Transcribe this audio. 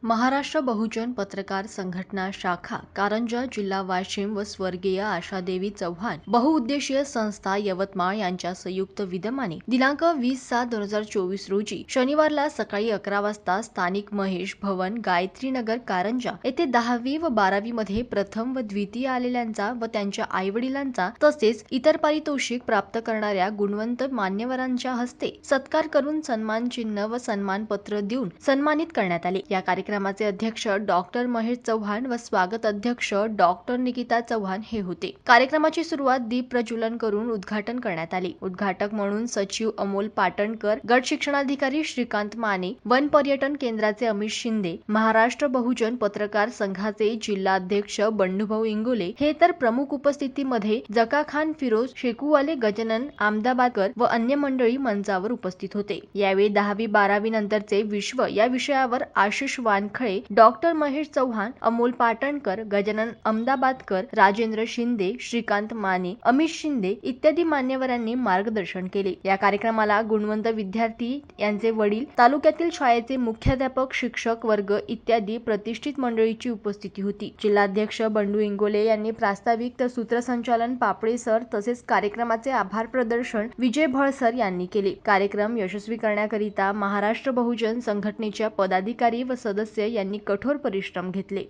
महाराष्ट्र बहुजन पत्रकार संघटना शाखा कारंजा जिल्हा वाशिम व स्वर्गीय आशादेवी चव्हाण बहुउद्देशीय संस्था यवतमाळ यांच्या संयुक्त विद्यमाने दिनांक 20/7/2024 रोजी शनिवारला सकाळी 11 वाजता स्थानिक महेश भवन गायत्रीनगर कारंजा येथे 10वी व 12वी मध्ये प्रथम व द्वितीय आलेल्यांचा व त्यांच्या आईवडिलांचा तसेच इतर पारितोषिक प्राप्त करणाऱ्या गुणवंत मान्यवरांच्या हस्ते सत्कार करून सन्मान चिन्ह व सन्मानपत्र देऊन सन्मानित करण्यात आले। या कार्यक्रमाचे अध्यक्ष डॉक्टर महेश चव्हाण व स्वागत अध्यक्ष डॉक्टर निकिता चव्हाण हे होते। कार्यक्रमाची सुरुवात दीप प्रज्वलन करून उद्घाटन करण्यात आले। उद्घाटक म्हणून सचिव अमोल पाटणकर, गट शिक्षणाधिकारी श्रीकांत माने, वन पर्यटन केंद्राचे अमित शिंदे, महाराष्ट्र बहुजन पत्रकार संघाचे जिल्हाध्यक्ष बंडूभाऊ इंगोले हे तर प्रमुख उपस्थितीमध्ये जका खान, फिरोज शेकूवाले, गजानन अहमदाबादकर व अन्य मंडळी मंचावर उपस्थित होते। यावेळी 10वी-12वी नंतरचे विश्व या विषयावर आशिष वानखळे, डॉक्टर महेश चव्हाण, अमोल पाटणकर, गजानन अहमदाबादकर, राजेंद्र शिंदे, श्रीकांत माने, अमित शिंदे इत्यादी मान्यवरांनी मार्गदर्शन केले। या कार्यक्रमाला गुणवंत विद्यार्थी, यांचे वडील, तालुक्यातील शाळेचे मुख्याध्यापक, शिक्षक वर्ग इत्यादी प्रतिष्ठित मंडळीची उपस्थिती होती। जिल्हाध्यक्ष बंडू इंगोले यांनी प्रास्ताविक तर सूत्रसंचालन पापळे सर तसेच कार्यक्रमाचे आभार प्रदर्शन विजय भळ सर यांनी केले। कार्यक्रम यशस्वी करण्याकरिता महाराष्ट्र बहुजन संघटनेच्या पदाधिकारी व सदस्य यांनी कठोर परिश्रम घेतले।